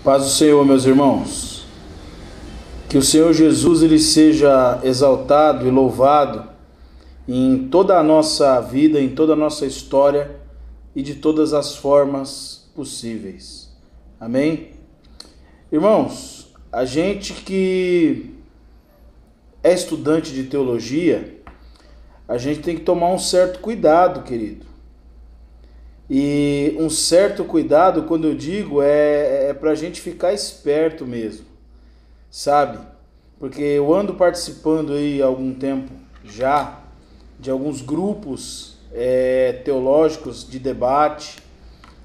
Paz do Senhor, meus irmãos. Que o Senhor Jesus ele seja exaltado e louvado em toda a nossa vida, em toda a nossa história e de todas as formas possíveis. Amém? Irmãos, a gente que é estudante de teologia, a gente tem que tomar um certo cuidado, querido. E um certo cuidado, quando eu digo, é para a gente ficar esperto mesmo, sabe? Porque eu ando participando aí há algum tempo já de alguns grupos teológicos de debate,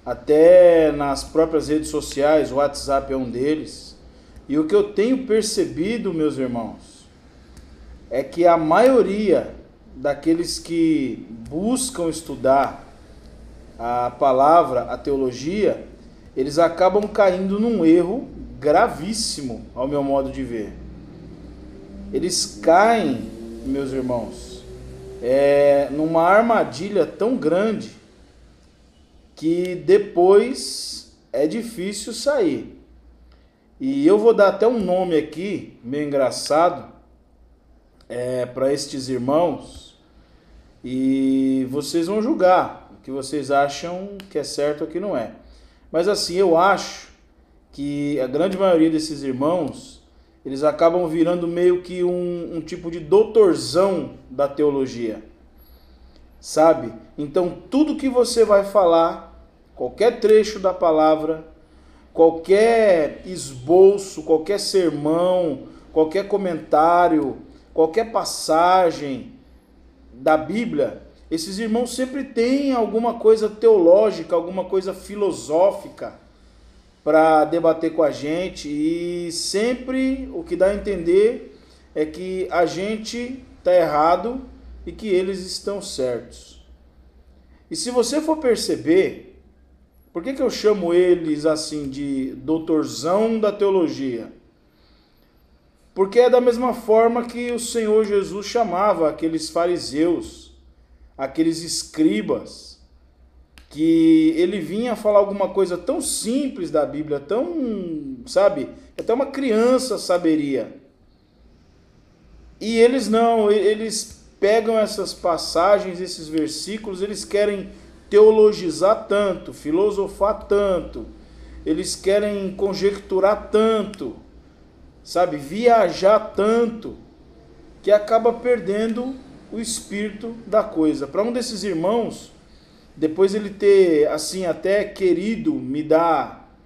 até nas próprias redes sociais, o WhatsApp é um deles. E o que eu tenho percebido, meus irmãos, é que a maioria daqueles que buscam estudar a palavra, a teologia, eles acabam caindo num erro gravíssimo, ao meu modo de ver. Eles caem, meus irmãos, numa armadilha tão grande que depois é difícil sair. E eu vou dar até um nome aqui, meio engraçado, para estes irmãos, e vocês vão julgar o que vocês acham que é certo ou que não é. Mas assim, eu acho que a grande maioria desses irmãos, eles acabam virando meio que um tipo de doutorzão da teologia, sabe? Então tudo que você vai falar, qualquer trecho da palavra, qualquer esboço, qualquer sermão, qualquer comentário, qualquer passagem da Bíblia, esses irmãos sempre têm alguma coisa teológica, alguma coisa filosófica para debater com a gente, e sempre o que dá a entender é que a gente está errado e que eles estão certos. E se você for perceber, por que eu chamo eles assim de doutorzão da teologia? Porque é da mesma forma que o Senhor Jesus chamava aqueles fariseus, aqueles escribas, que ele vinha falar alguma coisa tão simples da Bíblia, tão, sabe, até uma criança saberia. E eles não, eles pegam essas passagens, esses versículos, eles querem teologizar tanto, filosofar tanto, eles querem conjecturar tanto, sabe, viajar tanto, que acaba perdendo o espírito da coisa. Para um desses irmãos, depois ele ter assim até querido me dar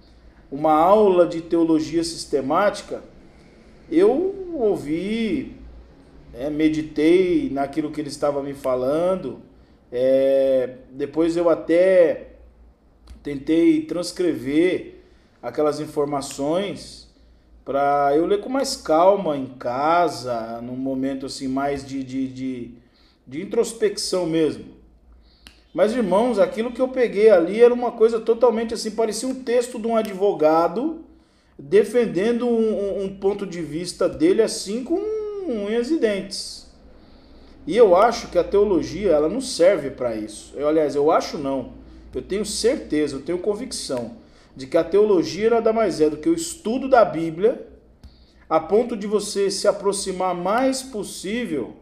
uma aula de teologia sistemática, eu ouvi, meditei naquilo que ele estava me falando, depois eu até tentei transcrever aquelas informações para eu ler com mais calma em casa, num momento assim mais de introspecção mesmo. Mas, irmãos, aquilo que eu peguei ali era uma coisa totalmente assim, parecia um texto de um advogado defendendo um ponto de vista dele assim com unhas e dentes. E eu acho que a teologia, ela não serve para isso. Aliás, eu acho não. Eu tenho certeza, eu tenho convicção de que a teologia nada mais é do que o estudo da Bíblia, a ponto de você se aproximar mais possível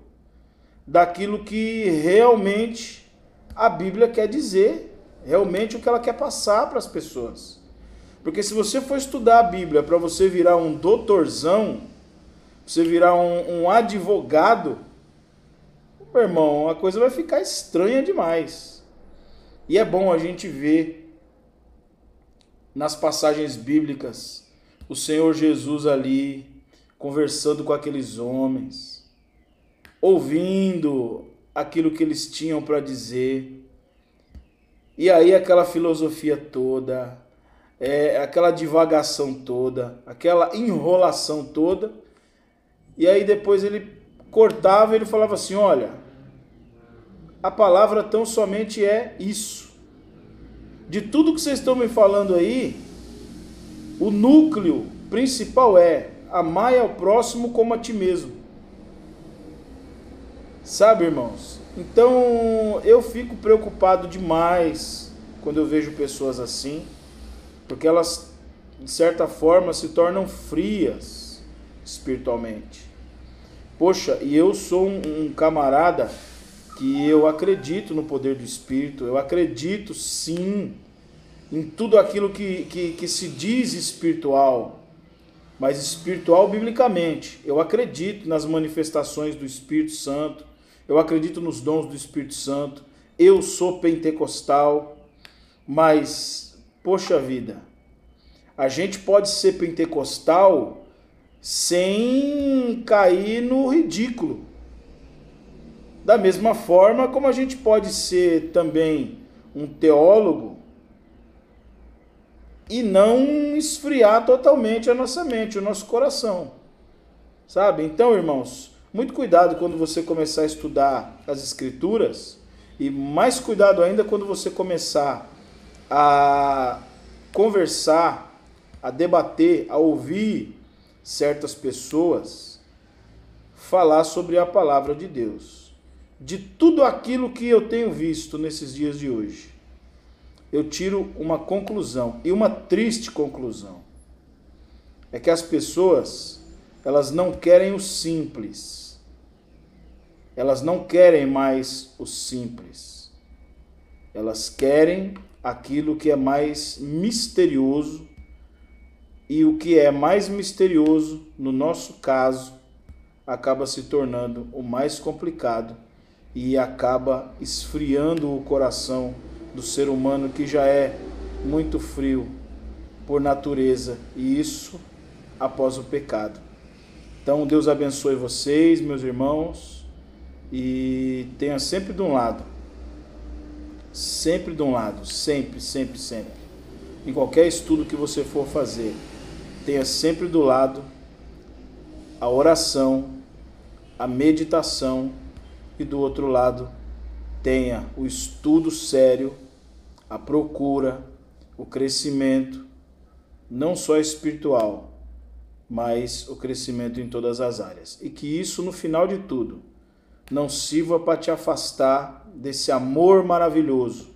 daquilo que realmente a Bíblia quer dizer, realmente o que ela quer passar para as pessoas. Porque se você for estudar a Bíblia para você virar um doutorzão, você virar um advogado, meu irmão, a coisa vai ficar estranha demais. E é bom a gente ver nas passagens bíblicas o Senhor Jesus ali conversando com aqueles homens, ouvindo aquilo que eles tinham para dizer, e aí aquela filosofia toda, aquela divagação toda, aquela enrolação toda, e aí depois ele cortava e ele falava assim: olha, a palavra tão somente é isso. De tudo que vocês estão me falando aí, o núcleo principal é amar ao próximo como a ti mesmo. Sabe, irmãos? Então eu fico preocupado demais quando eu vejo pessoas assim, porque elas de certa forma, se tornam frias espiritualmente. Poxa, e eu sou um camarada que eu acredito no poder do Espírito, eu acredito sim em tudo aquilo que se diz espiritual, mas espiritual biblicamente. Eu acredito nas manifestações do Espírito Santo, eu acredito nos dons do Espírito Santo, eu sou pentecostal, mas, poxa vida, a gente pode ser pentecostal sem cair no ridículo. Da mesma forma como a gente pode ser também um teólogo e não esfriar totalmente a nossa mente, o nosso coração. Sabe? Então, irmãos, muito cuidado quando você começar a estudar as Escrituras e mais cuidado ainda quando você começar a conversar, a debater, a ouvir certas pessoas falar sobre a palavra de Deus. De tudo aquilo que eu tenho visto nesses dias de hoje, eu tiro uma conclusão, e uma triste conclusão. É que as pessoas, elas não querem o simples. Elas não querem mais o simples. Elas querem aquilo que é mais misterioso, e o que é mais misterioso, no nosso caso, acaba se tornando o mais complicado e acaba esfriando o coração do ser humano, que já é muito frio por natureza, e isso após o pecado. Então Deus abençoe vocês, meus irmãos, e tenha sempre de um lado, sempre, em qualquer estudo que você for fazer, tenha sempre do lado a oração, a meditação, e do outro lado tenha o estudo sério, a procura, o crescimento, não só espiritual, mas o crescimento em todas as áreas. E que isso, no final de tudo, não sirva para te afastar desse amor maravilhoso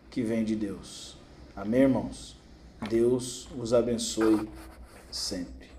que vem de Deus. Amém, irmãos? Deus os abençoe sempre.